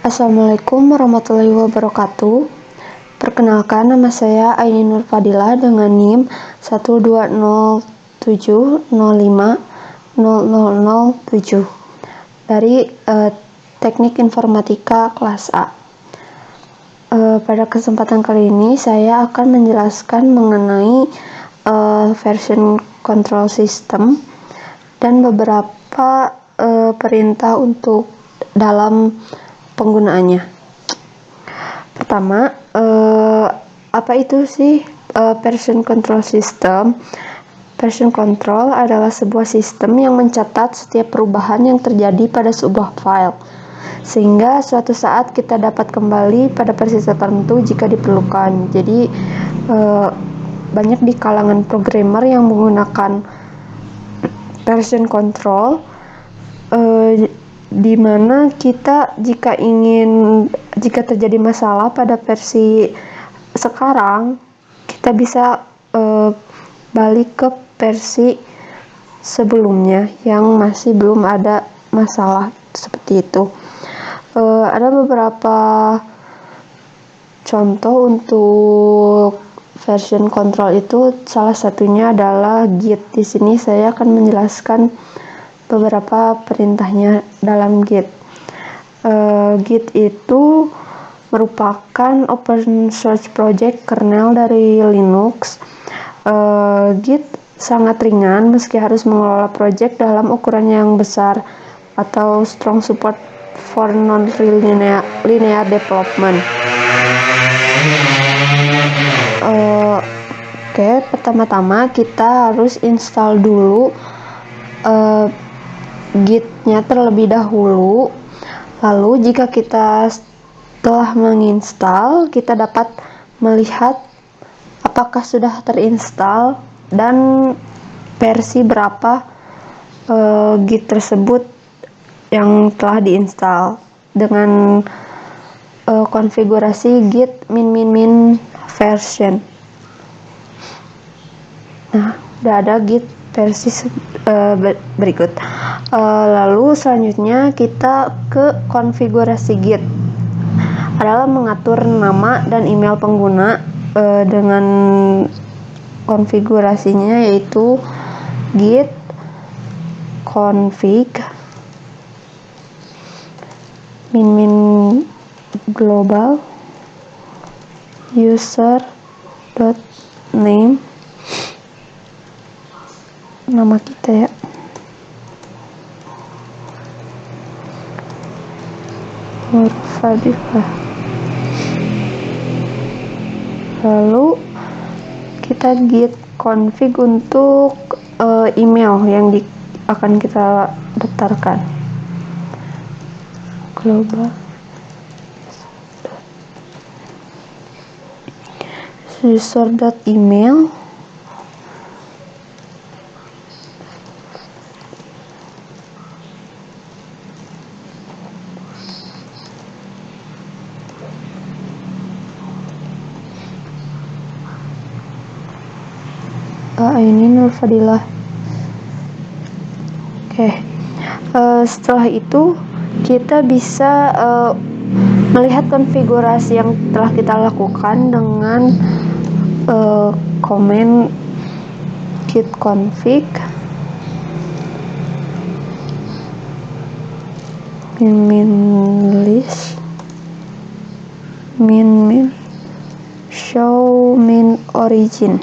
Assalamualaikum warahmatullahi wabarakatuh. Perkenalkan, nama saya Aini Nur Fadilah dengan NIM 12070500007 dari Teknik Informatika kelas A. Pada kesempatan kali ini saya akan menjelaskan mengenai version control system dan beberapa perintah untuk dalam penggunaannya. Pertama, apa itu sih version control system? Version control adalah sebuah sistem yang mencatat setiap perubahan yang terjadi pada sebuah file, sehingga suatu saat kita dapat kembali pada versi tertentu jika diperlukan. Jadi banyak di kalangan programmer yang menggunakan version control, di mana kita jika terjadi masalah pada versi sekarang, kita bisa balik ke versi sebelumnya yang masih belum ada masalah seperti itu. Ada beberapa contoh untuk version control itu, salah satunya adalah Git. Di sini saya akan menjelaskan beberapa perintahnya dalam Git. Git itu merupakan open source project kernel dari Linux. Git sangat ringan meski harus mengelola project dalam ukuran yang besar atau strong support for non-linear development. Pertama-tama kita harus install dulu Git-nya terlebih dahulu. Lalu jika kita telah menginstal, kita dapat melihat apakah sudah terinstall dan versi berapa Git tersebut yang telah diinstal dengan konfigurasi git min version. Nah, udah ada Git versi berikut. Lalu selanjutnya kita ke konfigurasi Git, adalah mengatur nama dan email pengguna dengan konfigurasinya, yaitu git config min global user.name, nama kita ya, Nur Fadilah. Lalu kita git config untuk email yang akan kita daftarkan, global user.email. Ini Nur Fadilah. Setelah itu kita bisa melihat konfigurasi yang telah kita lakukan dengan komen git config min list min show min origin.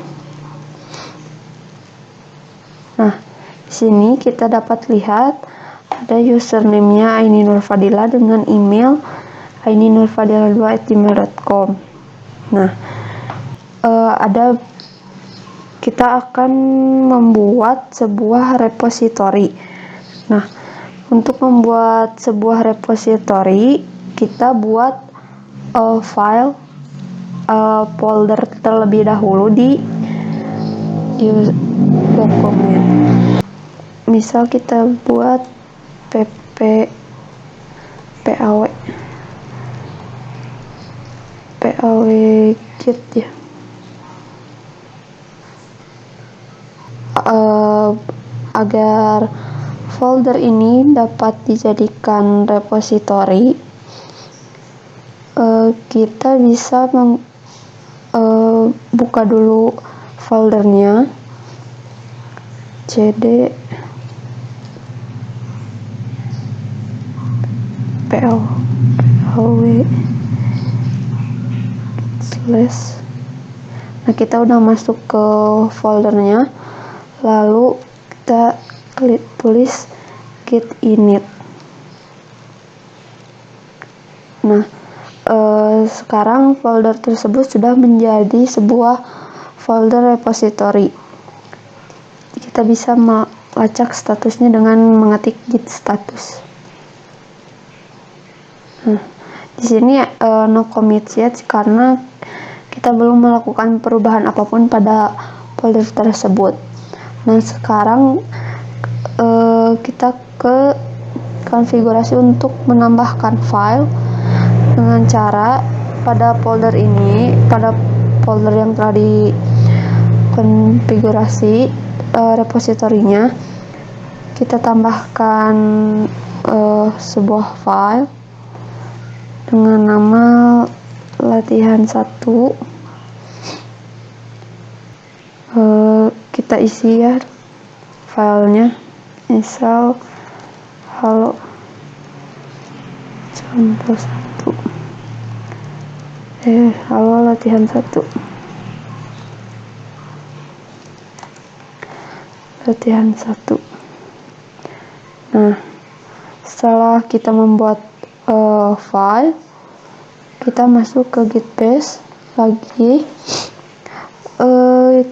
Nah, di sini kita dapat lihat ada username-nya Aini Nur Fadilah dengan email aininurfadilah2@gmail.com. Nah, kita akan membuat sebuah repository. Nah, untuk membuat sebuah repository, kita buat file folder terlebih dahulu di dokumen. Misal kita buat paw git ya. Agar folder ini dapat dijadikan repository, kita bisa buka dulu foldernya, cd plw slash. Nah, kita udah masuk ke foldernya, lalu kita klik tulis git init. Nah, sekarang folder tersebut sudah menjadi sebuah folder repository. Kita bisa melacak statusnya dengan mengetik git status. Nah, di sini no commit yet karena kita belum melakukan perubahan apapun pada folder tersebut. Nah, sekarang kita ke konfigurasi untuk menambahkan file dengan cara pada folder ini, pada folder yang telah dikonfigurasi repositorinya, kita tambahkan sebuah file dengan nama latihan 1. Kita isi ya filenya, misal halo contoh 1, halo latihan 1, latihan 1. Nah, setelah kita membuat file, kita masuk ke git bash lagi,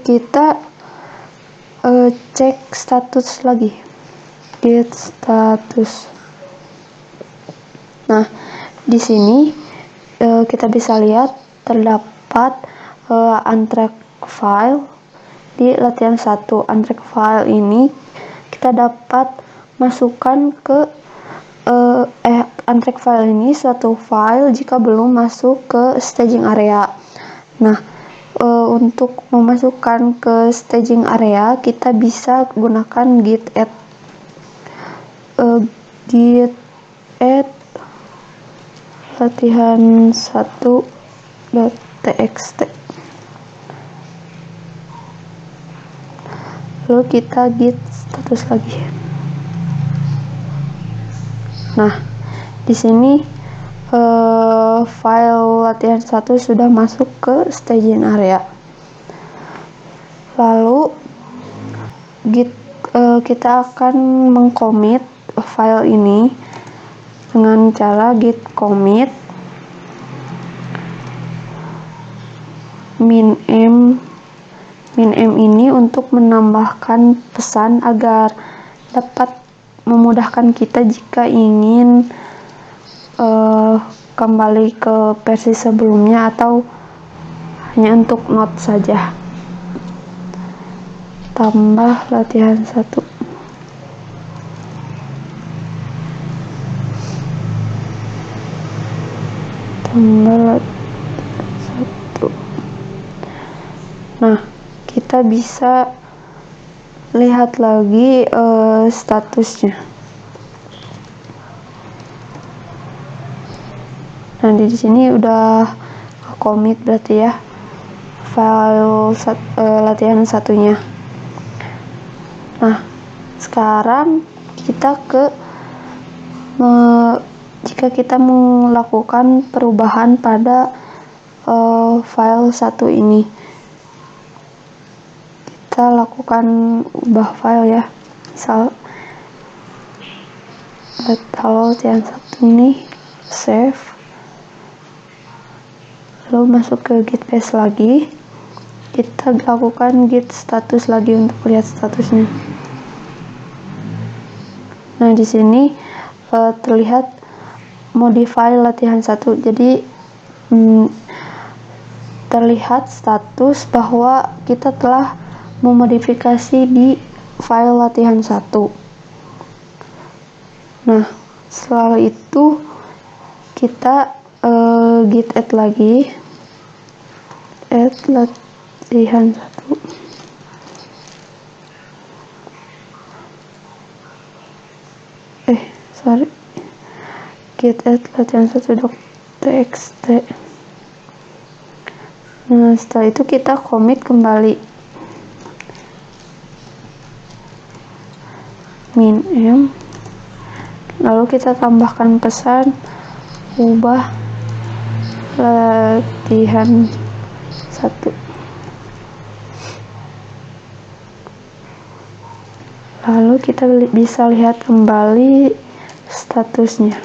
kita cek status lagi, git status. Nah, di sini kita bisa lihat terdapat untrack file di latihan 1. Untrack file ini kita dapat masukkan ke untrack file ini suatu file jika belum masuk ke staging area. Nah, untuk memasukkan ke staging area kita bisa gunakan git add latihan 1.txt. Lalu kita git status lagi. Nah, di sini file latihan 1 sudah masuk ke staging area. Lalu kita akan mengcommit file ini dengan cara git commit min m ini untuk menambahkan pesan agar dapat memudahkan kita jika ingin kembali ke versi sebelumnya atau hanya untuk note saja. Tambah latihan 1. Tambah 1. Nah, kita bisa lihat lagi statusnya. Nah, di sini udah commit berarti ya file latihan 1-nya. Nah, sekarang kita jika kita melakukan perubahan pada file 1 ini, kita lakukan ubah file ya, misal halo latihan 1 ini, save, lalu masuk ke git bash lagi, kita lakukan git status lagi untuk lihat statusnya. Nah, di sini terlihat modify latihan 1. Jadi terlihat status bahwa kita telah memodifikasi di file latihan 1. Nah, setelah itu kita git add lagi, add latihan 1. Git add latihan 1 txt. Nah, setelah itu kita commit kembali min_m, lalu kita tambahkan pesan ubah latihan 1, lalu kita bisa lihat kembali statusnya.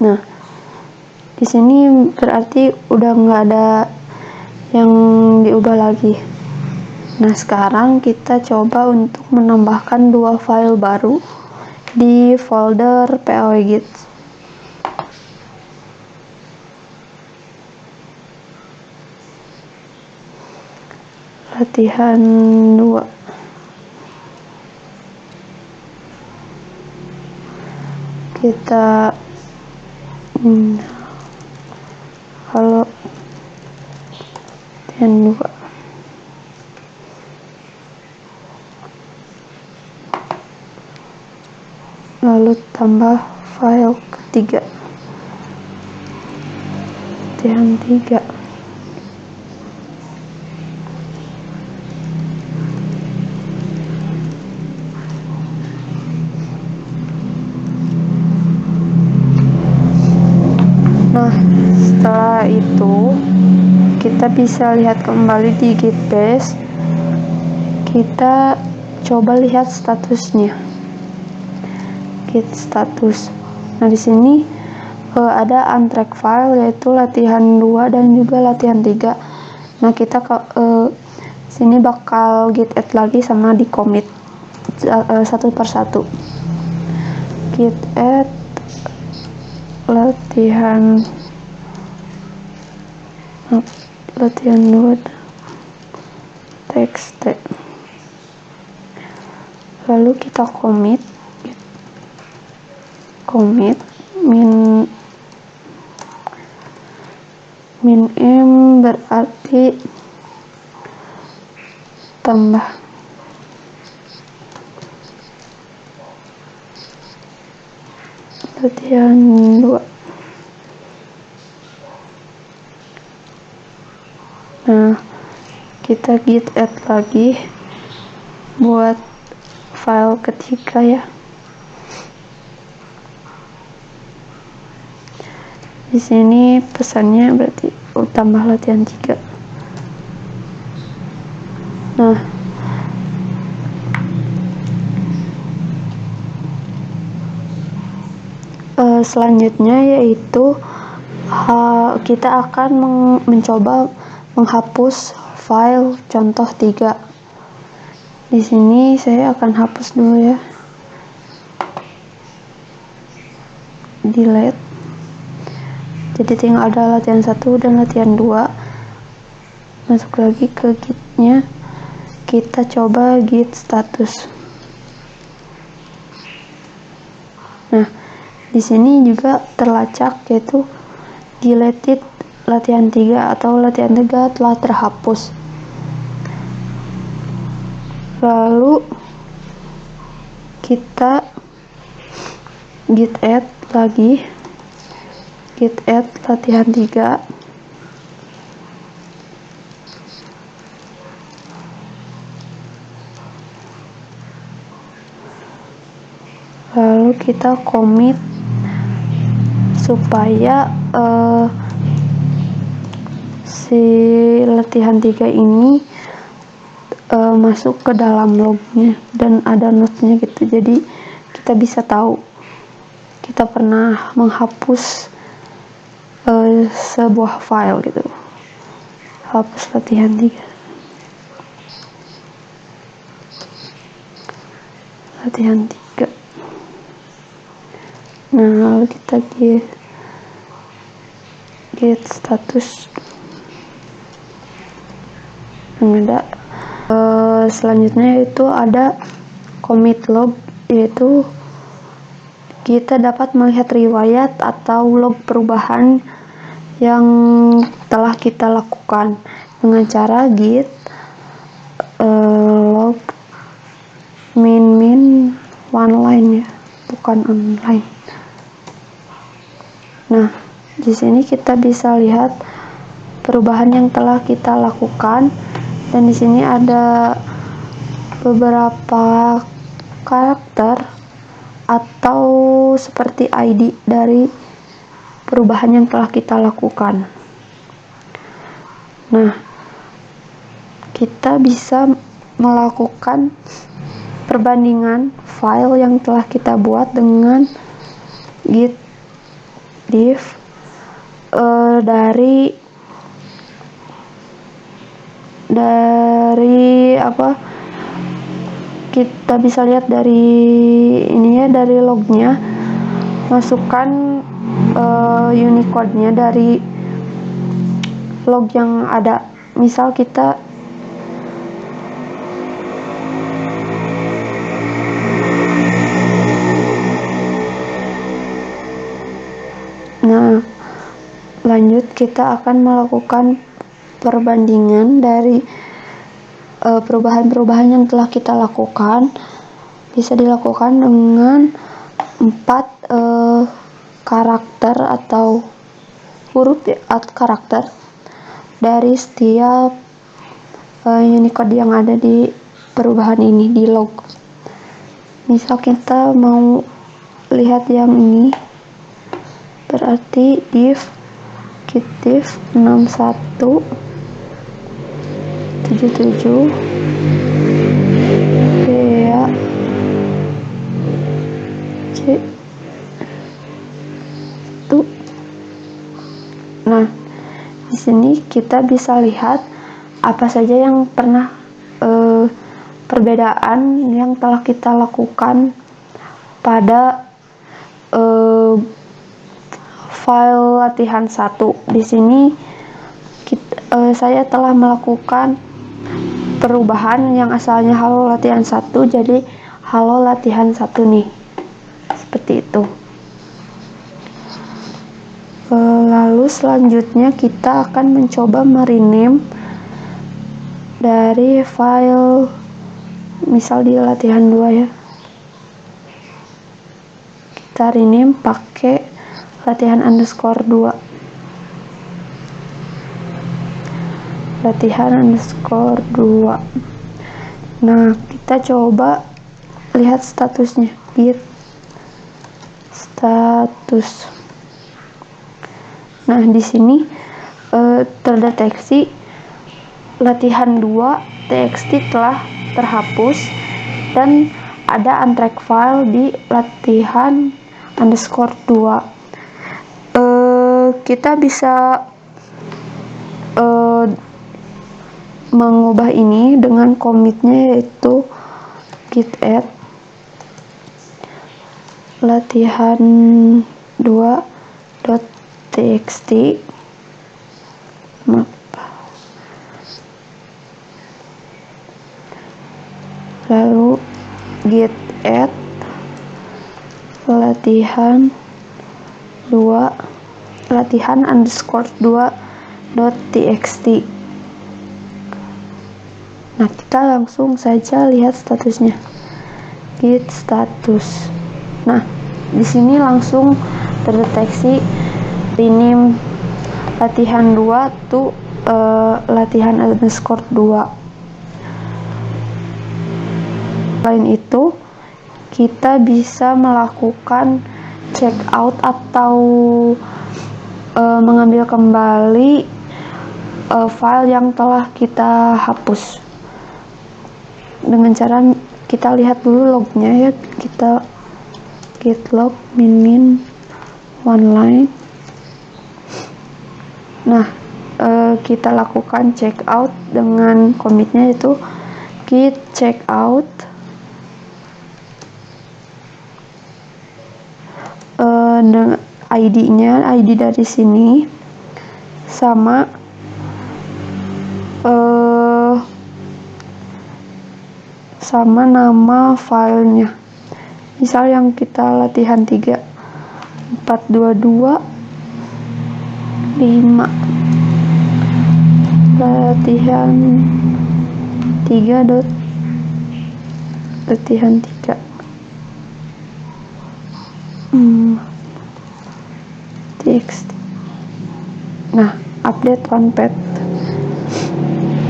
Nah, di sini berarti udah nggak ada yang diubah lagi. Nah, sekarang kita coba untuk menambahkan 2 file baru di folder PAW-Git. Latihan 2. Kita halo latihan 2. Lalu tambah file ketiga, latihan 3. Nah, setelah itu kita bisa lihat kembali di Git Bash. Kita coba lihat statusnya. Git status. Nah, di sini ada untrack file yaitu latihan 2 dan juga latihan 3. Nah, kita sini bakal git add lagi sama di commit satu persatu. Git add latihan 2 txt, lalu kita commit min_m berarti tambah latihan 2. Nah, kita git add lagi buat file ketiga ya. Di sini pesannya berarti tambah latihan 3. Nah, selanjutnya yaitu kita akan mencoba menghapus file contoh 3. Di sini saya akan hapus dulu ya. Delete. Jadi tinggal ada latihan 1 dan latihan 2. Masuk lagi ke gitnya. Kita coba git status. Nah, di sini juga terlacak yaitu deleted latihan 3 atau latihan 3 telah terhapus. Lalu kita git add lagi, git add latihan 3, lalu kita commit supaya si latihan 3 ini masuk ke dalam lognya dan ada notenya gitu, jadi kita bisa tahu kita pernah menghapus sebuah file gitu. Hapus latihan 3, latihan 3. Nah, lalu kita git status. Ada selanjutnya itu ada commit log, yaitu kita dapat melihat riwayat atau log perubahan yang telah kita lakukan dengan cara git log min one line ya. bukan online. Nah, di sini kita bisa lihat perubahan yang telah kita lakukan, dan di sini ada beberapa karakter atau seperti ID dari perubahan yang telah kita lakukan. Nah, kita bisa melakukan perbandingan file yang telah kita buat dengan git diff dari apa, kita bisa lihat dari ini ya, dari lognya, masukkan Unicode-nya dari log yang ada. Misal kita lanjut kita akan melakukan perbandingan dari perubahan-perubahan yang telah kita lakukan. Bisa dilakukan dengan 4 karakter atau huruf atau karakter dari setiap Unicode yang ada di perubahan ini di log. Misal kita mau lihat yang ini, berarti diff git diff 6177 bea c tuh. Nah, di sini kita bisa lihat apa saja yang pernah perbedaan yang telah kita lakukan pada file latihan 1. Di sini saya telah melakukan perubahan yang asalnya halo latihan 1 jadi halo latihan 1 nih, seperti itu. Lalu selanjutnya kita akan mencoba merename dari file, misal di latihan 2 ya, kita rename pakai latihan _2, latihan _2. Nah, kita coba lihat statusnya, git status. Nah, di sini terdeteksi latihan 2 txt telah terhapus dan ada untrack file di latihan _2. Kita bisa mengubah ini dengan commit-nya, yaitu git add latihan 2.txt lalu git add latihan 2.txt. Nah, kita langsung saja lihat statusnya, git status. Nah, di sini langsung terdeteksi rename latihan 2 to latihan _2. Selain itu, kita bisa melakukan checkout atau mengambil kembali file yang telah kita hapus dengan cara kita lihat dulu lognya ya. Kita git log min one line. Nah, kita lakukan checkout dengan commitnya itu git checkout dengan ID-nya, ID dari sini sama sama nama filenya. Misal yang kita latihan 3 422 5 latihan 3 latihan 3. txt. Nah, update OnePad.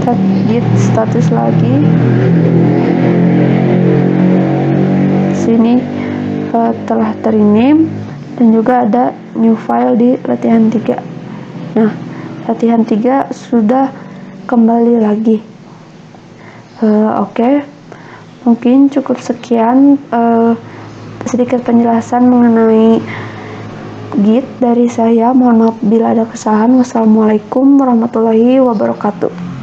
Tab git status lagi. Sini telah tername dan juga ada new file di latihan 3. Nah, latihan 3 sudah kembali lagi. Oke. Mungkin cukup sekian sedikit penjelasan mengenai Git dari saya. Mohon maaf bila ada kesalahan. Wassalamualaikum warahmatullahi wabarakatuh.